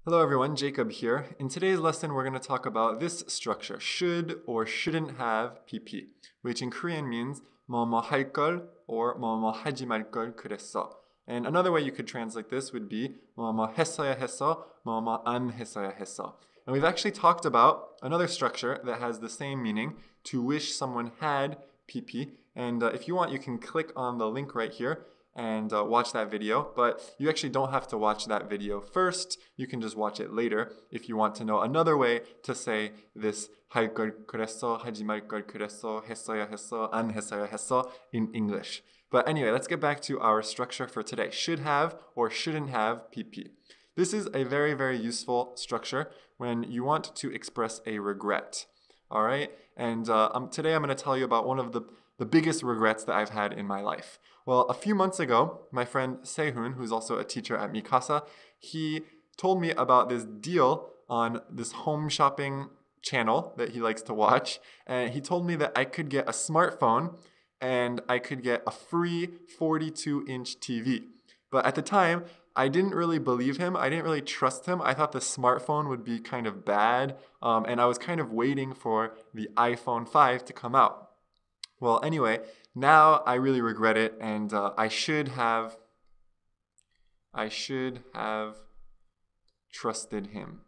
Hello everyone, Jacob here. In today's lesson, we're going to talk about this structure, should or shouldn't have PP, which in Korean means 뭐뭐 할 걸 or 뭐뭐 하지 말 걸 그랬어. And another way you could translate this would be 뭐뭐 했어야 했어, 뭐뭐 안 했어야 했어. And we've actually talked about another structure that has the same meaning, to wish someone had PP. And if you want, you can click on the link right here and watch that video, but you actually don't have to watch that video first. You can just watch it later if you want to know another way to say this 할 걸 그랬어, 하지 말 걸 그랬어, 했어야 했어, 안 했어야 했어 in English. But anyway, let's get back to our structure for today. Should have or shouldn't have PP. This is a very, very useful structure when you want to express a regret. All right, and today I'm going to tell you about one of the biggest regrets that I've had in my life. Well, a few months ago, my friend Sehun, who's also a teacher at Mikasa, he told me about this deal on this home shopping channel that he likes to watch, and he told me that I could get a smartphone and I could get a free 42-inch TV. But at the time, I didn't really believe him. I didn't really trust him. I thought the smartphone would be kind of bad, and I was kind of waiting for the iPhone 5 to come out. Well, anyway, now I really regret it, and I should have trusted him.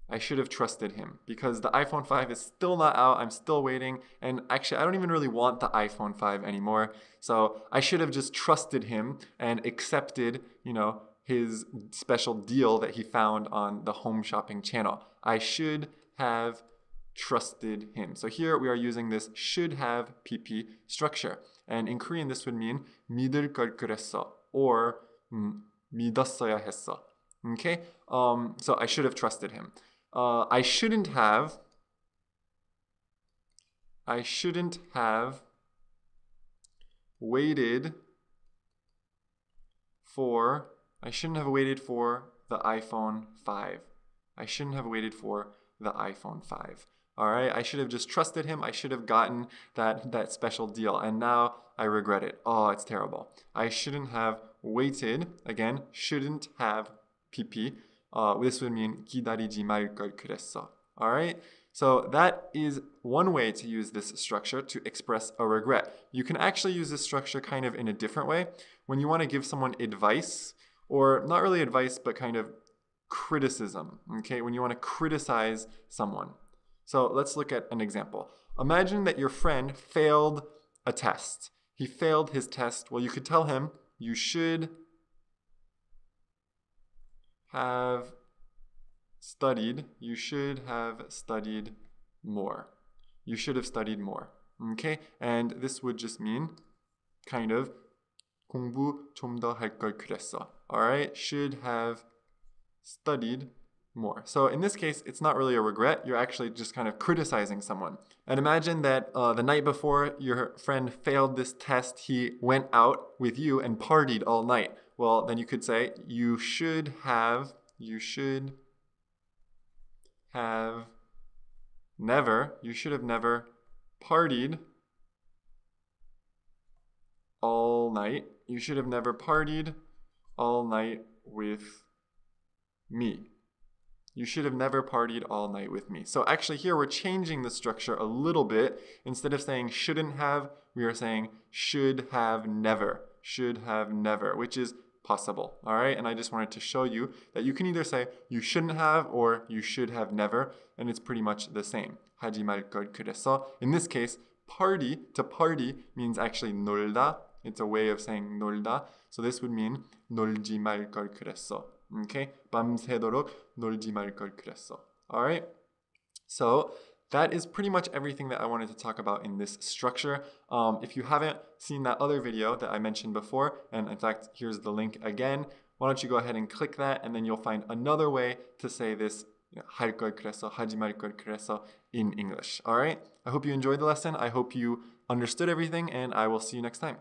I should have trusted him because the iPhone 5 is still not out. I'm still waiting, and actually I don't even really want the iPhone 5 anymore. So I should have just trusted him and accepted, his special deal that he found on the home shopping channel. I should have trusted him. So here we are using this should have PP structure. And in Korean this would mean 믿을 걸 그랬어 or 믿었어야 했어. Okay? So I should have trusted him. I shouldn't have waited for the iPhone 5. I shouldn't have waited for the iPhone 5. All right, I should have just trusted him. I should have gotten that special deal, and now I regret it. Oh, it's terrible. I shouldn't have waited. Again, shouldn't have PP. This would mean 기다리지 말 걸 그랬어. All right, so that is one way to use this structure to express a regret. You can actually use this structure kind of in a different way when you want to give someone advice, or not really advice, but kind of criticism. Okay, when you want to criticize someone. So let's look at an example. Imagine that your friend failed a test. He failed his test. Well, you could tell him, you should have studied more. You should have studied more. Okay? And this would just mean kind of 공부 좀 더 할 걸 그랬어. All right? Should have studied more. So in this case, it's not really a regret. You're actually just kind of criticizing someone. And imagine that the night before your friend failed this test, he went out with you and partied all night. Well, then you could say, you should have never partied all night. You should have never partied all night with me. You should have never partied all night with me. So actually here we're changing the structure a little bit. Instead of saying shouldn't have, we are saying should have never, which is possible. All right, and I just wanted to show you that you can either say you shouldn't have or you should have never, and it's pretty much the same. 하지 말 걸 그랬어. In this case, party means actually 놀다. It's a way of saying 놀다. So this would mean 놀지 말 걸 그랬어. Okay, 밤새도록 놀지 말 걸 그랬어. All right, so that is pretty much everything that I wanted to talk about in this structure. If you haven't seen that other video that I mentioned before, and in fact, here's the link again, why don't you go ahead and click that, and then you'll find another way to say this 할 걸 그랬어, 하지 말 걸 그랬어 in English. All right, I hope you enjoyed the lesson. I hope you understood everything, and I will see you next time.